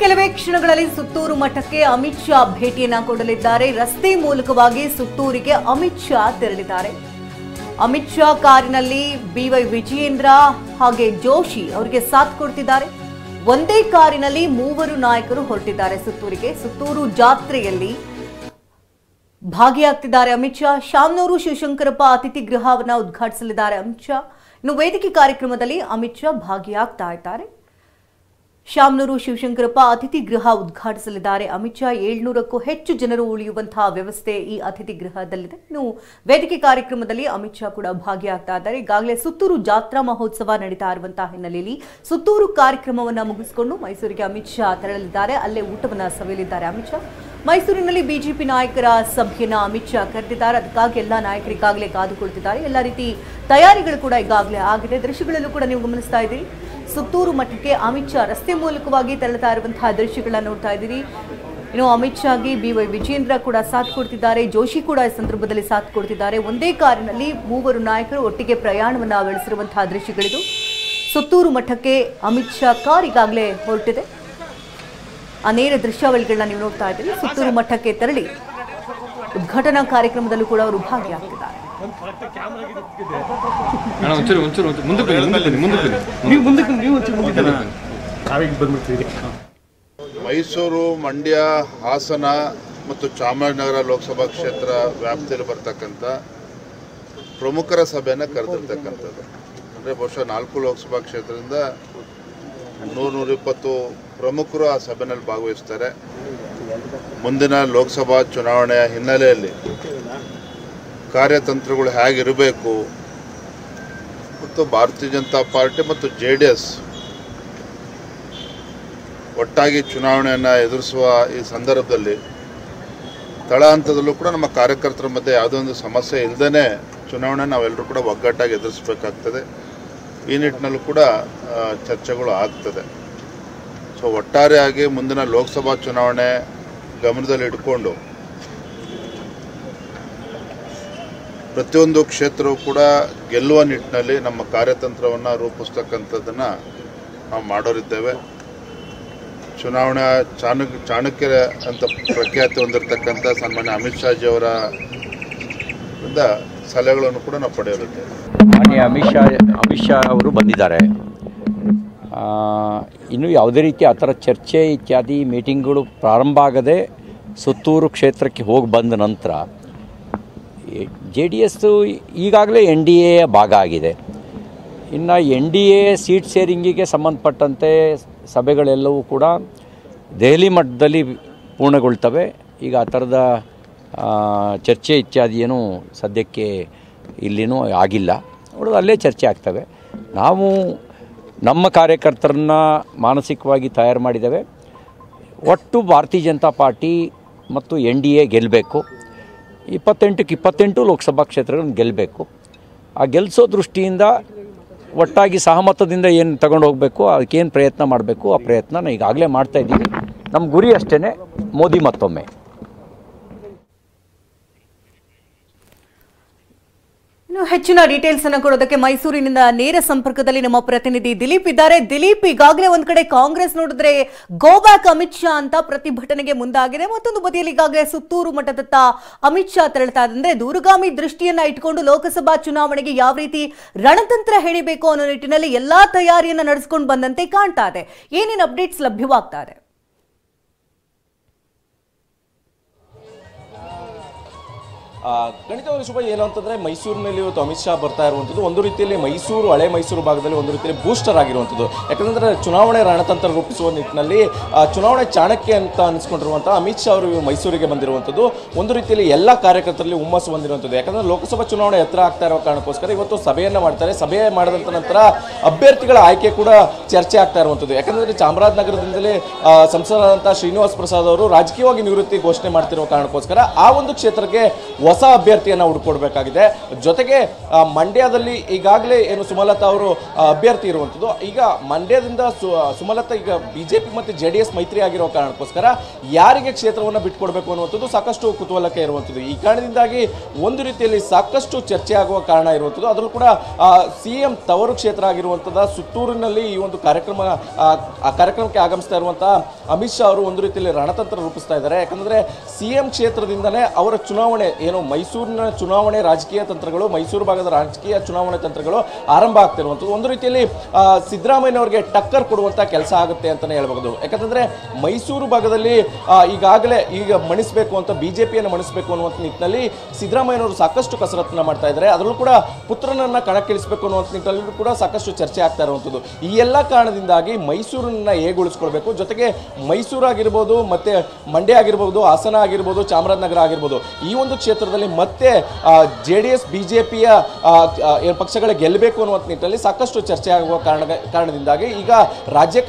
ಕೆಲವೇ ಕ್ಷಣಗಳಲ್ಲಿ ಸುತ್ತೂರು ಮಠಕ್ಕೆ ಅಮಿತ್ ಶಾ ಭೇಟಿಯನ್ನ ಕೊಡಲಿದ್ದಾರೆ. ರಸ್ತೆ ಮೂಲಕವಾಗಿ ಸುತ್ತೂರಿಗೆ ಅಮಿತ್ ಶಾ ತೆರಳಿದ್ದಾರೆ. ಅಮಿತ್ ಶಾ ಕಾರಿನಲ್ಲಿ ಬಿವೈ ವಿಜಯೇಂದ್ರ ಹಾಗೆ ಜೋಶಿ ಅವರಿಗೆ ಸಾಥ್ ಕೊಡ್ತಿದ್ದಾರೆ. ಒಂದೇ ಕಾರಿನಲ್ಲಿ ಮೂವರು ನಾಯಕರು ಹೊರಟಿದ್ದಾರೆ ಸುತ್ತೂರಿಗೆ. ಸುತ್ತೂರು ಜಾತ್ರೆಯಲ್ಲಿ ಭಾಗಿಯಾಗ್ತಿದ್ದಾರೆ ಅಮಿತ್ ಶಾ. ಶಾಮನೂರು ಶಿವಶಂಕರಪ್ಪ ಅತಿಥಿ ಗೃಹವನ್ನು ಉದ್ಘಾಟಿಸಲಿದ್ದಾರೆ ಅಮಿತ್ ಶಾ. ಇನ್ನು ವೇದಿಕೆ ಕಾರ್ಯಕ್ರಮದಲ್ಲಿ ಅಮಿತ್ ಶಾ ಭಾಗಿಯಾಗ್ತಾ ಇದ್ದಾರೆ. ಶಾಮನೂರು ಶಿವಶಂಕರಪ್ಪ ಅತಿಥಿ ಗೃಹ ಉದ್ಘಾಟಿಸಲಿದ್ದಾರೆ ಅಮಿತ್ ಶಾ. 700ಕ್ಕೂ ಹೆಚ್ಚು ಜನರು ಉಳಿಯುವಂತಹ ವ್ಯವಸ್ಥೆ ಈ ಅತಿಥಿ ಗೃಹದಲ್ಲಿದೆ. ಇನ್ನು ವೇದಿಕೆ ಕಾರ್ಯಕ್ರಮದಲ್ಲಿ ಅಮಿತ್ ಶಾ ಕೂಡ ಭಾಗಿಯಾಗ್ತಾ ಇದ್ದಾರೆ. ಈಗಾಗಲೇ ಸುತ್ತೂರು ಜಾತ್ರಾ ಮಹೋತ್ಸವ ನಡೀತಾ ಇರುವಂತಹ ಹಿನ್ನೆಲೆಯಲ್ಲಿ ಸುತ್ತೂರು ಕಾರ್ಯಕ್ರಮವನ್ನು ಮುಗಿಸಿಕೊಂಡು ಮೈಸೂರಿಗೆ ಅಮಿತ್ ಶಾ ತೆರಳಲಿದ್ದಾರೆ. ಅಲ್ಲೇ ಊಟವನ್ನು ಸವಿಯಲಿದ್ದಾರೆ ಅಮಿತ್ ಶಾ. ಮೈಸೂರಿನಲ್ಲಿ ಬಿಜೆಪಿ ನಾಯಕರ ಸಭೆಯನ್ನ ಅಮಿತ್ ಶಾ ಕರೆದಿದ್ದಾರೆ. ಅದಕ್ಕಾಗಿ ಎಲ್ಲ ನಾಯಕರು ಈಗಾಗಲೇ ಕಾದುಕೊಳ್ತಿದ್ದಾರೆ. ಎಲ್ಲ ರೀತಿ ತಯಾರಿಗಳು ಕೂಡ ಈಗಾಗಲೇ ಆಗಿದೆ. ದೃಶ್ಯಗಳಲ್ಲೂ ಕೂಡ ನೀವು ಗಮನಿಸ್ತಾ ಇದ್ದೀರಿ. ಸುತ್ತೂರು ಮಠಕ್ಕೆ ಅಮಿತ್ ಶಾ ರಸ್ತೆ ಮೂಲಕವಾಗಿ ತೆರಳುತ್ತಾ ಇರುವಂತಹ ದೃಶ್ಯಗಳನ್ನ ನೋಡ್ತಾ ಇದ್ದೀರಿ. ಇನ್ನು ಅಮಿತ್ ಶಾಗೆ ಬಿವೈ ವಿಜೇಂದ್ರ ಕೂಡ ಸಾಥ್ ಕೊಡ್ತಿದ್ದಾರೆ. ಜೋಶಿ ಕೂಡ ಈ ಸಂದರ್ಭದಲ್ಲಿ ಸಾಥ್ ಕೊಡ್ತಿದ್ದಾರೆ. ಒಂದೇ ಕಾರಿನಲ್ಲಿ ಮೂವರು ನಾಯಕರು ಒಟ್ಟಿಗೆ ಪ್ರಯಾಣವನ್ನ ಬೆಳೆಸಿರುವಂತಹ ದೃಶ್ಯಗಳಿದು. ಸುತ್ತೂರು ಮಠಕ್ಕೆ ಅಮಿತ್ ಶಾ ಕಾರ್ ಈಗಾಗಲೇ ಹೊರಟಿದೆ. ಆ ನೇರ ದೃಶ್ಯಾವಳಿಗಳನ್ನ ನೀವು ನೋಡ್ತಾ ಇದ್ದೀರಿ. ಸುತ್ತೂರು ಮಠಕ್ಕೆ ತೆರಳಿ ಉದ್ಘಾಟನಾ ಕಾರ್ಯಕ್ರಮದಲ್ಲೂ ಕೂಡ ಅವರು ಭಾಗಿಯಾಗ್ತಿದ್ದಾರೆ. ಮೈಸೂರು, ಮಂಡ್ಯ, ಹಾಸನ ಮತ್ತು ಚಾಮರಾಜನಗರ ಲೋಕಸಭಾ ಕ್ಷೇತ್ರ ವ್ಯಾಪ್ತಿಯಲ್ಲಿ ಬರ್ತಕ್ಕಂಥ ಪ್ರಮುಖರ ಸಭೆಯನ್ನು ಕರೆದಿರ್ತಕ್ಕಂಥದ್ದು. ಅಂದರೆ ಬಹುಶಃ 4 ಲೋಕಸಭಾ ಕ್ಷೇತ್ರದಿಂದ 100-120 ಪ್ರಮುಖರು ಆ ಸಭೆಯಲ್ಲಿ ಭಾಗವಹಿಸ್ತಾರೆ. ಮುಂದಿನ ಲೋಕಸಭಾ ಚುನಾವಣೆಯ ಹಿನ್ನೆಲೆಯಲ್ಲಿ ಕಾರ್ಯತಂತ್ರಗಳು ಹೇಗಿರಬೇಕು ಮತ್ತು ಭಾರತೀಯ ಜನತಾ ಪಾರ್ಟಿ ಮತ್ತು JDS ಒಟ್ಟಾಗಿ ಚುನಾವಣೆಯನ್ನು ಎದುರಿಸುವ ಈ ಸಂದರ್ಭದಲ್ಲಿ ತಳ ಹಂತದಲ್ಲೂ ಕೂಡ ನಮ್ಮ ಕಾರ್ಯಕರ್ತರ ಮಧ್ಯೆ ಯಾವುದೋ ಒಂದು ಸಮಸ್ಯೆ ಇಲ್ಲದೇ ಚುನಾವಣೆ ನಾವೆಲ್ಲರೂ ಕೂಡ ಒಗ್ಗಟ್ಟಾಗಿ ಎದುರಿಸಬೇಕಾಗ್ತದೆ. ಈ ನಿಟ್ಟಿನಲ್ಲೂ ಕೂಡ ಚರ್ಚೆಗಳು ಆಗ್ತದೆ. ಸೊ ಒಟ್ಟಾರೆಯಾಗಿ ಮುಂದಿನ ಲೋಕಸಭಾ ಚುನಾವಣೆ ಗಮನದಲ್ಲಿ ಇಟ್ಕೊಂಡು ಪ್ರತಿಯೊಂದು ಕ್ಷೇತ್ರವೂ ಕೂಡ ಗೆಲ್ಲುವ ನಿಟ್ಟಿನಲ್ಲಿ ನಮ್ಮ ಕಾರ್ಯತಂತ್ರವನ್ನು ರೂಪಿಸ್ತಕ್ಕಂಥದ್ದನ್ನು ನಾವು ಮಾಡೋರಿದ್ದೇವೆ. ಚುನಾವಣಾ ಚಾಣಕ್ಯರ ಅಂತ ಪ್ರಖ್ಯಾತಿ ಹೊಂದಿರತಕ್ಕಂಥ ಸನ್ಮಾನ್ಯ ಅಮಿತ್ ಶಾಜಿಯವರ ಸಲಹೆಗಳನ್ನು ಕೂಡ ನಾವು ಪಡೆಯಲಿದ್ದೇವೆ. ಮಾನ್ಯ ಅಮಿತ್ ಶಾ ಅವರು ಬಂದಿದ್ದಾರೆ. ಇನ್ನು ಯಾವುದೇ ರೀತಿ ಆ ಥರ ಚರ್ಚೆ ಇತ್ಯಾದಿ ಮೀಟಿಂಗ್ಗಳು ಪ್ರಾರಂಭ ಆಗದೆ ಸುತ್ತೂರು ಕ್ಷೇತ್ರಕ್ಕೆ ಹೋಗಿ ಬಂದ ನಂತರ JDS ಈಗಾಗಲೇ NDA ಭಾಗ ಆಗಿದೆ. ಇನ್ನು NDA ಸೀಟ್ ಶೇರಿಂಗಿಗೆ ಸಂಬಂಧಪಟ್ಟಂತೆ ಸಭೆಗಳೆಲ್ಲವೂ ಕೂಡ ದೆಹಲಿ ಮಟ್ಟದಲ್ಲಿ ಪೂರ್ಣಗೊಳ್ತವೆ. ಈಗ ಆ ಥರದ ಚರ್ಚೆ ಇತ್ಯಾದಿ ಏನೂ ಸದ್ಯಕ್ಕೆ ಇಲ್ಲಿನೂ ಆಗಿಲ್ಲ. ನೋಡೋದು ಅಲ್ಲೇ ಚರ್ಚೆ ಆಗ್ತವೆ. ನಾವು ನಮ್ಮ ಕಾರ್ಯಕರ್ತರನ್ನ ಮಾನಸಿಕವಾಗಿ ತಯಾರು ಮಾಡಿದ್ದೇವೆ. ಒಟ್ಟು ಭಾರತೀಯ ಜನತಾ ಪಾರ್ಟಿ ಮತ್ತು NDA ಗೆಲ್ಲಬೇಕು. 28ಕ್ಕೆ 28 ಲೋಕಸಭಾ ಕ್ಷೇತ್ರಗಳನ್ನು ಗೆಲ್ಲಬೇಕು. ಆ ಗೆಲ್ಲಿಸೋ ದೃಷ್ಟಿಯಿಂದ ಒಟ್ಟಾಗಿ ಸಹಮತದಿಂದ ಏನು ತಗೊಂಡು ಹೋಗಬೇಕು, ಅದಕ್ಕೇನು ಪ್ರಯತ್ನ ಮಾಡಬೇಕು ಆ ಪ್ರಯತ್ನ ಈಗಾಗಲೇ ಮಾಡ್ತಾಯಿದ್ದೀವಿ. ನಮ್ಮ ಗುರಿ ಅಷ್ಟೇ, ಮೋದಿ ಮತ್ತೊಮ್ಮೆ. ಇನ್ನು ಹೆಚ್ಚಿನ ಡೀಟೇಲ್ಸ್ ಅನ್ನು ಕೊಡೋದಕ್ಕೆ ಮೈಸೂರಿನಿಂದ ನೇರ ಸಂಪರ್ಕದಲ್ಲಿ ನಮ್ಮ ಪ್ರತಿನಿಧಿ ದಿಲೀಪ್ ಇದ್ದಾರೆ. ದಿಲೀಪ್, ಈಗಾಗಲೇ ಒಂದ್ ಕಡೆ ಕಾಂಗ್ರೆಸ್ ನೋಡಿದ್ರೆ ಗೋ ಬ್ಯಾಕ್ ಅಮಿತ್ ಶಾ ಅಂತ ಪ್ರತಿಭಟನೆಗೆ ಮುಂದಾಗಿದೆ. ಮತ್ತೊಂದು ಬದಿಯಲ್ಲಿ ಈಗಾಗಲೇ ಸುತ್ತೂರು ಮಠದತ್ತ ಅಮಿತ್ ಶಾ ತೆರಳ್ತಾ ಇದ್ರೆ ದೂರಗಾಮಿ ದೃಷ್ಟಿಯನ್ನ ಇಟ್ಕೊಂಡು ಲೋಕಸಭಾ ಚುನಾವಣೆಗೆ ಯಾವ ರೀತಿ ರಣತಂತ್ರ ಹೆಣಿಬೇಕು ಅನ್ನೋ ನಿಟ್ಟಿನಲ್ಲಿ ಎಲ್ಲಾ ತಯಾರಿಯನ್ನ ನಡೆಸಿಕೊಂಡು ಬಂದಂತೆ ಕಾಣ್ತಾ ಇದೆ. ಏನೇನು ಅಪ್ಡೇಟ್ಸ್ ಲಭ್ಯವಾಗ್ತಾ ಇದೆ? ಖಂಡಿತವಾಗಿ ಶುಭ. ಏನು ಅಂತಂದರೆ ಮೈಸೂರಿನಲ್ಲಿ ಇವತ್ತು ಅಮಿತ್ ಶಾ ಬರ್ತಾ ಇರುವಂಥದ್ದು ಒಂದು ರೀತಿಯಲ್ಲಿ ಮೈಸೂರು, ಹಳೆ ಮೈಸೂರು ಭಾಗದಲ್ಲಿ ಒಂದು ರೀತಿಯಲ್ಲಿ ಬೂಸ್ಟರ್ ಆಗಿರುವಂಥದ್ದು. ಯಾಕಂದರೆ ಚುನಾವಣೆ ರಣತಂತ್ರ ರೂಪಿಸುವ ನಿಟ್ಟಿನಲ್ಲಿ ಚುನಾವಣೆ ಚಾಣಕ್ಯ ಅಂತ ಅನಿಸ್ಕೊಂಡಿರುವಂಥ ಅಮಿತ್ ಶಾ ಅವರು ಮೈಸೂರಿಗೆ ಬಂದಿರುವಂಥದ್ದು ಒಂದು ರೀತಿಯಲ್ಲಿ ಎಲ್ಲ ಕಾರ್ಯಕರ್ತರಲ್ಲಿ ಹುಮ್ಮಸ್ಸು ಬಂದಿರುವಂಥದ್ದು. ಯಾಕಂದರೆ ಲೋಕಸಭಾ ಚುನಾವಣೆ ಹತ್ರ ಆಗ್ತಾ ಇರೋ ಕಾರಣಕ್ಕೋಸ್ಕರ ಇವತ್ತು ಸಭೆಯನ್ನು ಮಾಡ್ತಾರೆ. ಸಭೆ ಮಾಡಿದಂಥ ನಂತರ ಅಭ್ಯರ್ಥಿಗಳ ಆಯ್ಕೆ ಕೂಡ ಚರ್ಚೆ ಆಗ್ತಾ ಇರುವಂಥದ್ದು. ಯಾಕಂದರೆ ಚಾಮರಾಜನಗರದಿಂದಲೇ ಸಂಸದರಾದಂಥ ಶ್ರೀನಿವಾಸ್ ಪ್ರಸಾದ್ ಅವರು ರಾಜಕೀಯವಾಗಿ ನಿವೃತ್ತಿ ಘೋಷಣೆ ಮಾಡ್ತಿರೋ ಕಾರಣಕ್ಕೋಸ್ಕರ ಆ ಒಂದು ಕ್ಷೇತ್ರಕ್ಕೆ ಹೊಸ ಅಭ್ಯರ್ಥಿಯನ್ನು ಹುಡುಕೊಡ್ಬೇಕಾಗಿದೆ. ಜೊತೆಗೆ ಮಂಡ್ಯದಲ್ಲಿ ಈಗಾಗಲೇ ಏನು ಸುಮಲತಾ ಅವರು ಅಭ್ಯರ್ಥಿ ಇರುವಂಥದ್ದು. ಈಗ ಮಂಡ್ಯದಿಂದ ಸುಮಲತಾ ಈಗ ಬಿಜೆಪಿ ಮತ್ತು JDS ಮೈತ್ರಿ ಆಗಿರೋ ಕಾರಣಕ್ಕೋಸ್ಕರ ಯಾರಿಗೆ ಕ್ಷೇತ್ರವನ್ನು ಬಿಟ್ಕೊಡ್ಬೇಕು ಅನ್ನುವಂಥದ್ದು ಸಾಕಷ್ಟು ಕುತೂಹಲಕ್ಕೆ ಇರುವಂಥದ್ದು. ಈ ಕಾರಣದಿಂದಾಗಿ ಒಂದು ರೀತಿಯಲ್ಲಿ ಸಾಕಷ್ಟು ಚರ್ಚೆ ಆಗುವ ಕಾರಣ ಇರುವಂಥದ್ದು. ಅದರಲ್ಲೂ ಕೂಡ CM ತವರು ಕ್ಷೇತ್ರ ಆಗಿರುವಂಥದ್ದು ಸುತ್ತೂರಿನಲ್ಲಿ ಈ ಒಂದು ಕಾರ್ಯಕ್ರಮಕ್ಕೆ ಆಗಮಿಸ್ತಾ ಇರುವಂತಹ ಅಮಿತ್ ಶಾ ಅವರು ಒಂದು ರೀತಿಯಲ್ಲಿ ರಣತಂತ್ರ ರೂಪಿಸ್ತಾ ಇದ್ದಾರೆ. ಯಾಕಂದ್ರೆ CM ಕ್ಷೇತ್ರದಿಂದನೇ ಅವರ ಚುನಾವಣೆ ಏನು ಮೈಸೂರಿನ ಚುನಾವಣೆ ರಾಜಕೀಯ ತಂತ್ರಗಳು, ಮೈಸೂರು ಭಾಗದ ರಾಜಕೀಯ ಚುನಾವಣೆ ತಂತ್ರಗಳು ಆರಂಭ ಆಗ್ತಿರುವಂಥದ್ದು. ಒಂದು ರೀತಿಯಲ್ಲಿ ಸಿದ್ದರಾಮಯ್ಯನವರಿಗೆ ಟಕ್ಕರ್ ಕೊಡುವಂತ ಕೆಲಸ ಆಗುತ್ತೆ ಅಂತಾನೆ ಹೇಳ್ಬಹುದು. ಯಾಕಂದ್ರೆ ಮೈಸೂರು ಭಾಗದಲ್ಲಿ ಈಗಾಗಲೇ ಮಣಿಸಬೇಕು ಅಂತ ಬಿಜೆಪಿಯನ್ನು ಮಣಿಸಬೇಕು ಅನ್ನುವಂಥ ನಿಟ್ಟಿನಲ್ಲಿ ಸಿದ್ದರಾಮಯ್ಯನವರು ಸಾಕಷ್ಟು ಕಸರತ್ತನ್ನ ಮಾಡ್ತಾ ಇದ್ದಾರೆ. ಅದರಲ್ಲೂ ಕೂಡ ಪುತ್ರನನ್ನ ಕಣಕ್ಕಿಳಿಸಬೇಕು ಅನ್ನುವಂಥ ನಿಟ್ಟಿನಲ್ಲಿ ಕೂಡ ಸಾಕಷ್ಟು ಚರ್ಚೆ ಆಗ್ತಾ ಇರುವಂಥದ್ದು. ಈ ಎಲ್ಲ ಕಾರಣದಿಂದಾಗಿ ಮೈಸೂರನ್ನ ಹೇಗೆ ಉಳಿಸ್ಕೊಳ್ಬೇಕು, ಜೊತೆಗೆ ಮೈಸೂರು ಆಗಿರ್ಬೋದು, ಮತ್ತೆ ಮಂಡ್ಯ ಆಗಿರ್ಬೋದು, ಹಾಸನ ಆಗಿರ್ಬೋದು, ಚಾಮರಾಜನಗರ ಆಗಿರ್ಬೋದು, ಈ ಒಂದು ಕ್ಷೇತ್ರದಲ್ಲಿ ಮತ್ತೆ JDS ಬಿಜೆಪಿಯ ಪಕ್ಷಗಳ ಗೆಲ್ಲಬೇಕು ಅನ್ನುವಂಥ ನಿಟ್ಟಿನಲ್ಲಿ ಸಾಕಷ್ಟು ಚರ್ಚೆ ಆಗುವ ಕಾರಣದಿಂದಾಗಿ ಈಗ ರಾಜ್ಯ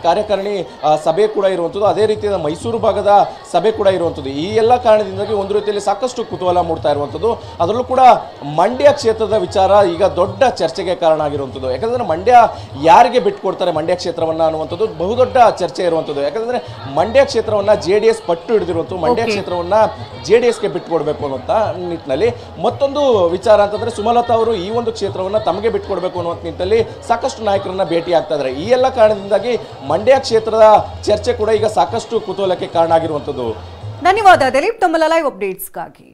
ಕಾರ್ಯಕಾರಿಣಿ ಸಭೆ ಕೂಡ ಇರುವಂಥದ್ದು, ಅದೇ ರೀತಿಯ ಮೈಸೂರು ಭಾಗದ ಸಭೆ ಕೂಡ ಇರುವಂಥದ್ದು. ಈ ಎಲ್ಲ ಕಾರಣದಿಂದಾಗಿ ಒಂದು ರೀತಿಯಲ್ಲಿ ಸಾಕಷ್ಟು ಕುತೂಹಲ ಮೂಡ್ತಾ ಇರುವಂಥದ್ದು. ಅದರಲ್ಲೂ ಕೂಡ ಮಂಡ್ಯ ಕ್ಷೇತ್ರದ ವಿಚಾರ ಈಗ ದೊಡ್ಡ ಚರ್ಚೆಗೆ ಕಾರಣ ಆಗಿರುವಂಥದ್ದು. ಯಾಕಂದ್ರೆ ಮಂಡ್ಯ ಯಾರಿಗೆ ಬಿಟ್ಕೊಡ್ತಾರೆ ಮಂಡ್ಯ ಕ್ಷೇತ್ರವನ್ನ ಅನ್ನುವಂಥದ್ದು ಬಹುದೊಡ್ಡ ಚರ್ಚೆ ಇರುವಂಥದ್ದು. ಯಾಕಂದ್ರೆ ಮಂಡ್ಯ ಕ್ಷೇತ್ರವನ್ನ JDS ಪಟ್ಟು ಹಿಡಿದಿರುವಂಥದ್ದು, ಮಂಡ್ಯ ಕ್ಷೇತ್ರವನ್ನ JDSಗೆ ಬಿಟ್ಕೊಡ್ಬೇಕು ಅನ್ನುವಂಥ ನಿಟ್ಟಿನಲ್ಲಿ. ಮತ್ತೊಂದು ವಿಚಾರ ಅಂತಂದ್ರೆ ಸುಮಲತಾ ಅವರು ಈ ಒಂದು ಕ್ಷೇತ್ರವನ್ನ ತಮಗೆ ಬಿಟ್ಕೊಡ್ಬೇಕು ಅನ್ನುವಂಥ ನಿಟ್ಟಿನಲ್ಲಿ ಸಾಕಷ್ಟು ನಾಯಕರನ್ನ ಭೇಟಿ ಆಗ್ತಾ ಇದ್ದಾರೆ. ಈ ಎಲ್ಲ ಕಾರಣದಿಂದಾಗಿ ಮಂಡ್ಯ ಕ್ಷೇತ್ರದ ಚರ್ಚೆ ಕೂಡ ಈಗ ಸಾಕಷ್ಟು ಕುತೂಹಲಕ್ಕೆ ಕಾರಣ ಆಗಿರುವಂಥದ್ದು. ಧನ್ಯವಾದ ದಿಲೀಪ್, ತಮ್ಮ ಲೈವ್ ಅಪ್ಡೇಟ್ಸ್ಗಾಗಿ.